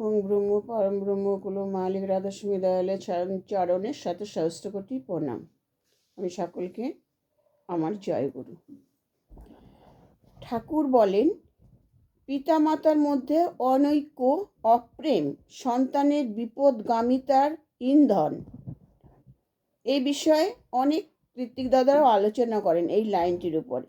ওং ব্রহ্ম পরম ব্রহ্ম কুলো মালিক রাধাস্বামী দয়ালে চরণের সাথে সহস্র কোটি প্রণাম। আমি সকলকে আমার জয়গুরু। ঠাকুর বলেন, পিতামাতার মধ্যে অনৈক্য অপ্রেম সন্তানের বিপদগামিতার ইন্ধন। এই বিষয়ে অনেক ঋত্বিক দাদারাও আলোচনা করেন এই লাইনটির উপরে,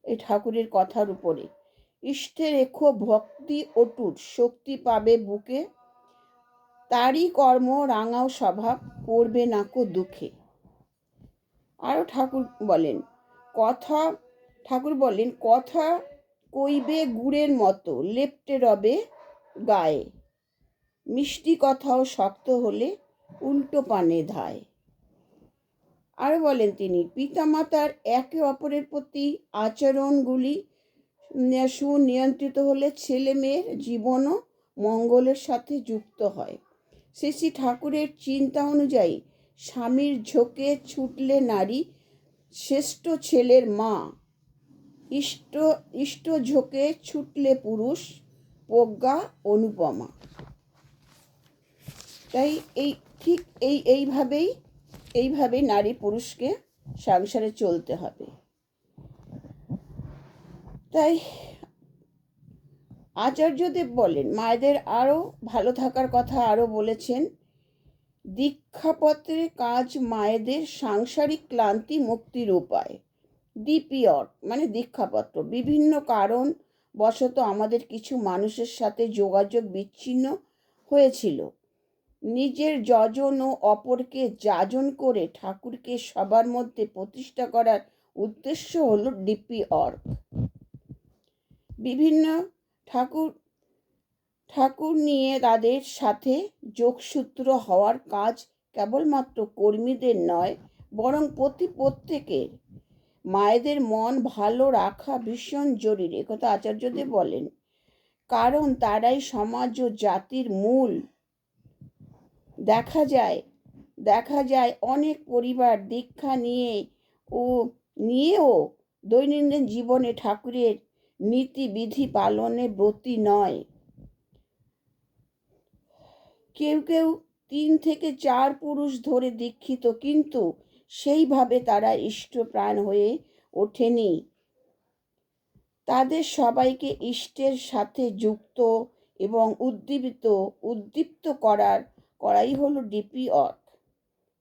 এই ঠাকুরের কথার উপরে। ইষ্টে রেখো ভক্তি অটুট, শক্তি পাবে বুকে, তারই কর্ম রাঙাও স্বভাব, পড়বে নাকো দুঃখে। আরও ঠাকুর বলেন কথা কইবে গুড়ের মতো, লেপ্টে রবে গায়ে, মিষ্টি কথাও শক্ত হলে উল্টো পানে ধায়। আরও বলেন তিনি, পিতামাতার একে অপরের প্রতি আচরণগুলি সুনিয়ন্ত্রিত হলে ছেলে মেয়ের জীবনও মঙ্গলের সাথে যুক্ত হয়। শ্রী শ্রী ঠাকুরের চিন্তা অনুযায়ী স্বামীর ঝোঁকে ছুটলে নারী শ্রেষ্ঠ ছেলের মা, ইষ্ট ঝোঁকে ছুটলে পুরুষ প্রজ্ঞা অনুপমা। তাই এইভাবেই নারী পুরুষকে সংসারে চলতে হবে। তাই আচার্যদেব বলেন, মায়েদের আরও ভালো থাকার কথা আরও বলেছেন, দীক্ষাপত্রের কাজ মায়েদের সাংসারিক ক্লান্তি মুক্তির উপায়। ডিপিওর মানে দীক্ষাপত্র। বিভিন্ন কারণ বশত আমাদের কিছু মানুষের সাথে যোগাযোগ বিচ্ছিন্ন হয়েছিল। নিজের যজন ও অপরকে যাজন করে ঠাকুরকে সবার মধ্যে প্রতিষ্ঠা করার উদ্দেশ্য হলো ডিপিওর। বিভিন্ন ঠাকুর নিয়ে তাদের সাথে যোগসূত্র হওয়ার কাজ কেবলমাত্র কর্মীদের নয়, বরং প্রত্যেকের। মায়েদের মন ভালো রাখা ভীষণ জরুরি, একথা আচার্যদেব বলেন, কারণ তারাই সমাজ ও জাতির মূল। দেখা যায় অনেক পরিবার দীক্ষা নিয়েও দৈনন্দিন জীবনে ঠাকুরের নীতিবিধি পালনে ব্রতী নয়। কেউ 3 থেকে 4 পুরুষ ধরে দীক্ষিত, কিন্তু সেইভাবে তারা ইষ্টপ্রাণ হয়ে ওঠেনি। তাদের সবাইকে ইষ্টের সাথে যুক্ত এবং উদ্দীপ্ত করাই হলো ডিপিওর,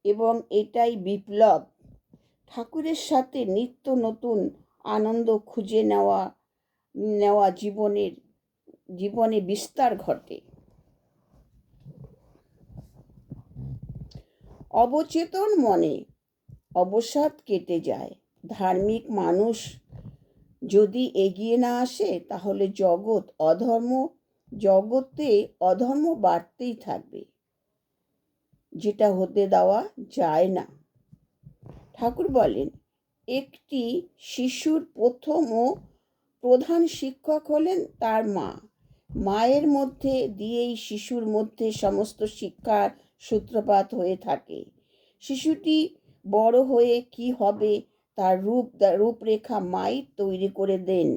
এবং এটাই বিপ্লব। ঠাকুরের সাথে নিত্য নতুন আনন্দ খুঁজে নেওয়া জীবনে বিস্তার ঘটে। অবচেতন মনে অবসাদ কেটে যায়। ধার্মিক মানুষ যদি এগিয়ে না আসে, তাহলে জগতে অধর্ম বাড়তেই থাকবে, যেটা হতে দেওয়া যায় না। ঠাকুর বলেন, একটি শিশুর প্রথম ও প্রধান শিক্ষক হলেন তার মা। মায়ের মধ্যে দিয়েই শিশুর মধ্যে সমস্ত শিক্ষার সূত্রপাত হয়ে থাকে। শিশুটি বড় হয়ে কি হবে তার রূপরেখা মাই তৈরি করে দেন।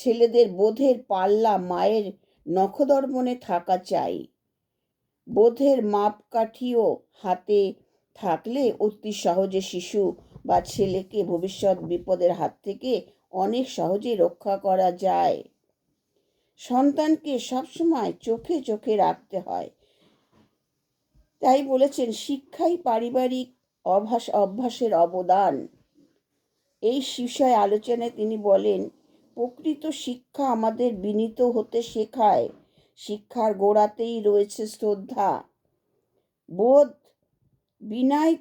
ছেলেদের বোধের পাল্লা মায়ের নখদর্পণে থাকা চাই। বোধের মাপকাঠিও হাতে থাকলে অতি সহজে শিশু বা ছেলেকে ভবিষ্যৎ বিপদের হাত থেকে অনেক সহজে রক্ষা করা যায়। সন্তানকে সবসময় চোখে রাখতে হয়। তাই বলেছেন, শিক্ষাই পারিবারিক অভ্যাসের অবদান। এই বিষয়ে আলোচনায় তিনি বলেন, প্রকৃত শিক্ষা আমাদের বিনীত হতে শেখায়। শিক্ষার গোড়াতেই রয়েছে শ্রদ্ধা, বোধ, বিনয়,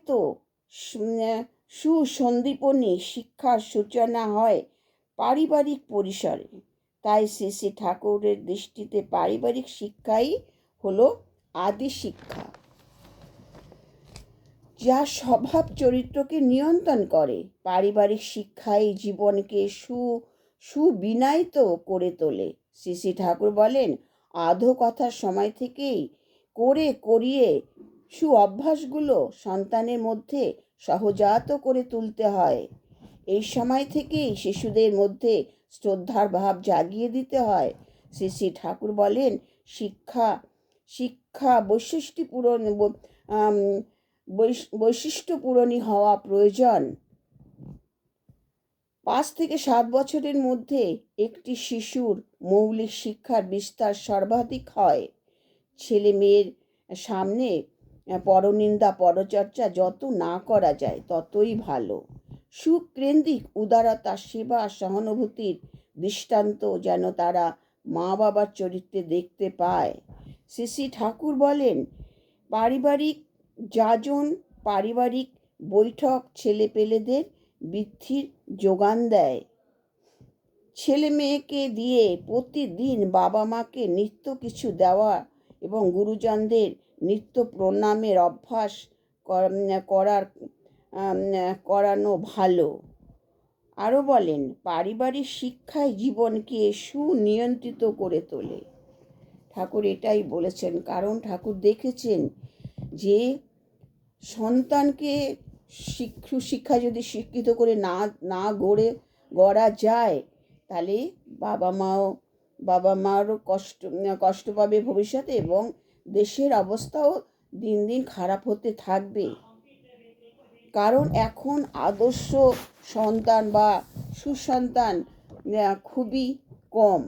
সুসন্দীপনী। শিক্ষার সূচনা হয় পারিবারিক পরিসরে। তাই শ্রী শ্রী ঠাকুরের দৃষ্টিতে পারিবারিক শিক্ষাই হলো আদি শিক্ষা, যা স্বভাব চরিত্রকে নিয়ন্ত্রণ করে। পারিবারিক শিক্ষাই জীবনকে সুবিনয়িত করে তোলে। শ্রী শ্রী ঠাকুর বলেন, আধো কথার সময় থেকেই করিয়ে অভ্যাসগুলো সন্তানের মধ্যে সহজাত করে তুলতে হয়। এই সময় থেকেই শিশুদের মধ্যে শ্রদ্ধার ভাব জাগিয়ে দিতে হয়। শ্রী শ্রী ঠাকুর বলেন, শিক্ষা শিক্ষা বৈশিষ্ট্য পূরণী হওয়া প্রয়োজন। 5 থেকে 7 বছরের মধ্যে একটি শিশুর মৌলিক শিক্ষার বিস্তার সর্বাধিক হয়। ছেলে মেয়ের সামনে পরনিন্দা পরচর্চা যত না করা যায় ততই ভালো। সুকেন্দ্রিক উদারতা, সেবা, সহানুভূতির দৃষ্টান্ত যেন তারা মা বাবার চরিত্রে দেখতে পায়। শ্রী শ্রী ঠাকুর বলেন, পারিবারিক যাজন, পারিবারিক বৈঠক ছেলেপেলেদের বৃদ্ধির যোগান দেয়। ছেলে মেয়েকে দিয়ে প্রতিদিন বাবা মাকে নিত্য কিছু দেওয়া এবং গুরুজনদের নিত্য প্রণামের অভ্যাস করানো ভালো। আরও বলেন, পারিবারিক শিক্ষায় জীবনকে সুনিয়ন্ত্রিত করে তোলে। ঠাকুর এটাই বলেছেন, কারণ ঠাকুর দেখেছেন যে সন্তানকে শিক্ষা যদি শিক্ষিত করে না গড়া যায়, তাহলে বাবা মারও কষ্ট পাবে ভবিষ্যতে, এবং দেশের অবস্থাও দিন দিন খারাপ হতে থাকবে। কারণ এখন আদর্শ সন্তান বা সুসন্তান খুবই কম।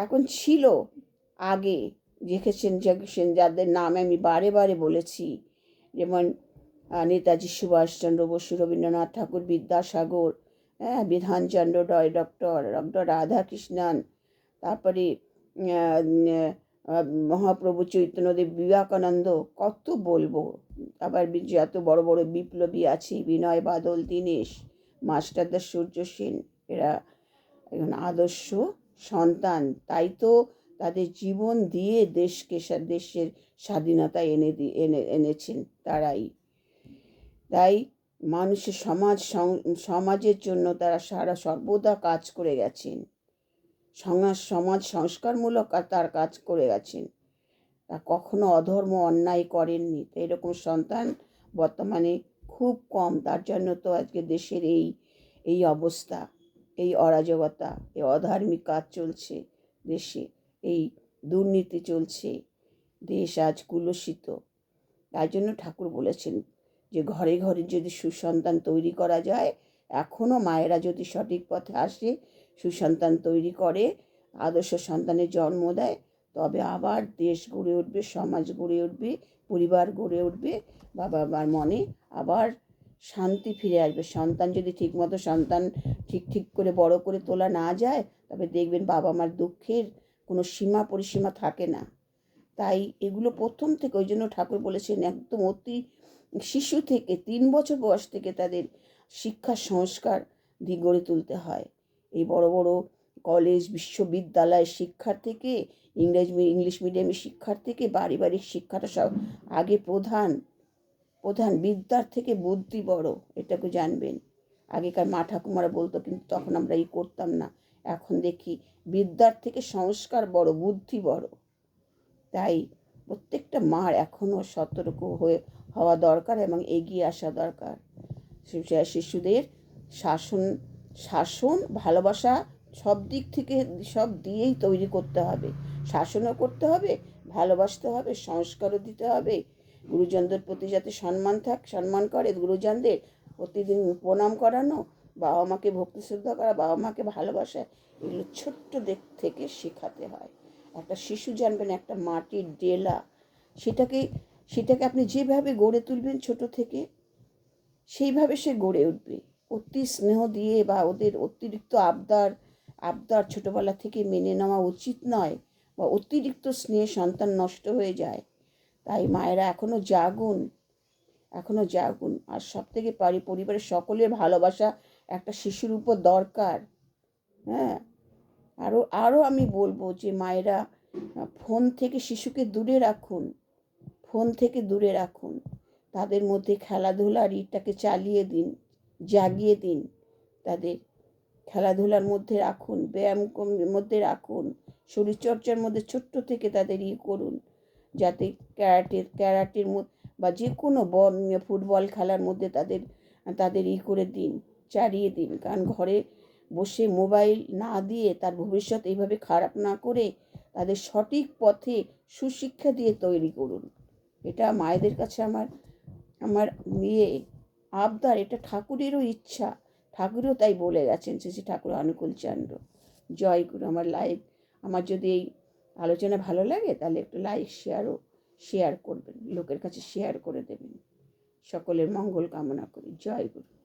এখন ছিল, আগে দেখেছেন যাদের নাম আমি বারে বারে বলেছি, যেমন নেতাজি সুভাষচন্দ্র বসু, রবীন্দ্রনাথ ঠাকুর, বিদ্যাসাগর, বিধানচন্দ্র রায়, ডক্টর রাধাকৃষ্ণন, তারপরে মহাপ্রভু চৈতন্যদেব, বিবেকানন্দ, কত বলবো। আবার এত বড় বড় বিপ্লবী আছে, বিনয় বাদল, দীনেশ, মাস্টারদা সূর্য সেন, এরা এখন আদর্শ সন্তান। তাই তো তাদের জীবন দিয়ে দেশের স্বাধীনতা এনেছেন তারাই। তাই মানুষের সমাজের জন্য তারা সর্বদা কাজ করে গেছেন। সমাজ সংস্কারমূলক তার কাজ করে গেছেন। তা কখনো অধর্ম অন্যায় করেননি। তো এরকম সন্তান বর্তমানে খুব কম। তার জন্য তো আজকে দেশের এই অবস্থা, এই অরাজকতা, এই অধার্মিক কাজ চলছে দেশে, এই দুর্নীতি চলছে, দেশ আজ কুলুষিত। তাই জন্য ঠাকুর বলেছেন যে ঘরে ঘরে যদি সুসন্তান তৈরি করা যায়, এখনও মায়েরা যদি সঠিক পথে আসে, সুসন্তান তৈরি করে, আদর্শ সন্তানের জন্ম দেয়, তবে আবার দেশ গড়ে উঠবে, সমাজ গড়ে উঠবে, পরিবার গড়ে উঠবে, বাবা মার মনে আবার শান্তি ফিরে আসবে। সন্তান যদি ঠিকমতো ঠিক করে বড় করে তোলা না যায়, তবে দেখবেন বাবা মার দুঃখের কোনো সীমা পরিসীমা থাকে না। তাই এগুলো প্রথম থেকে, ওই জন্য ঠাকুর বলেছেন একদম অতি শিশু থেকে 3 বছর বয়স থেকে তাদের শিক্ষা সংস্কার গড়ে তুলতে হয়। এই বড় বড় কলেজ বিশ্ববিদ্যালয় শিক্ষার থেকে, ইংলিশ মিডিয়ামের শিক্ষার থেকে পারিবারিক শিক্ষাটা সব আগে প্রধান। বিদ্যার থেকে বুদ্ধি বড়, এটাকে জানবেন। আগেকার মা ঠাকুমারা বলতো, কিন্তু তখন আমরা করতাম না। এখন দেখি বিদ্যার থেকে সংস্কার বড়, বুদ্ধি বড়। তাই প্রত্যেকটা মার এখনও সতর্ক হওয়া দরকার এবং এগিয়ে আসা দরকার। শিশুদের শাসন ভালোবাসা সব দিক থেকে, সব দিয়েই তৈরি করতে হবে। শাসনও করতে হবে, ভালোবাসতে হবে, সংস্কারও দিতে হবে। গুরুজনদের প্রতি যাতে সম্মান করে, গুরুজনদের প্রতিদিন প্রণাম করানো, বাবা মাকে ভক্তি শ্রদ্ধা করা, বাবা মাকে ভালোবাসা, এগুলো ছোট্ট দিক থেকে শেখাতে হয়। একটা শিশু জানবেন একটা মাটির ডেলা, সেটাকে আপনি যেভাবে গড়ে তুলবেন ছোট থেকে, সেইভাবে সে গড়ে উঠবে। অতি স্নেহ দিয়ে বা ওদের অতিরিক্ত আবদার ছোটবেলা থেকে মেনে নেওয়া উচিত নয়, বা অতিরিক্ত স্নেহে সন্তান নষ্ট হয়ে যায়। তাই মায়েরা এখনো জাগুন। আর সব থেকে পরিবারের সকলের ভালোবাসা একটা শিশুর উপর দরকার। আরও আমি বলবো যে মায়েরা ফোন থেকে শিশুকে দূরে রাখুন। তাদের মধ্যে খেলাধুলার ইটাকে জাগিয়ে দিন। তাদের খেলাধুলার মধ্যে রাখুন, ব্যায়াম মধ্যে রাখুন, শরীরচর্চার মধ্যে ছোট্ট থেকে তাদের করুন, যাতে ক্যারাটের বা যে কোনো ফুটবল খেলার মধ্যে তাদের তাদের করে দিন, চালিয়ে দিন। কারণ ঘরে বসে মোবাইল না দিয়ে তার ভবিষ্যৎ এইভাবে খারাপ না করে তাদের সঠিক পথে সুশিক্ষা দিয়ে তৈরি করুন। এটা মায়েদের কাছে আমার আমার আবদার, এটা ঠাকুরেরও ইচ্ছা। ঠাকুরও তাই বলে গেছেন, শ্রী ঠাকুর অনুকূল চন্দ্র। জয় গুরু। আমার যদি এই আলোচনা ভালো লাগে তাহলে একটু লাইক শেয়ার করবেন, লোকের কাছে শেয়ার করে দেবেন। সকলের মঙ্গল কামনা করি। জয় গুরু।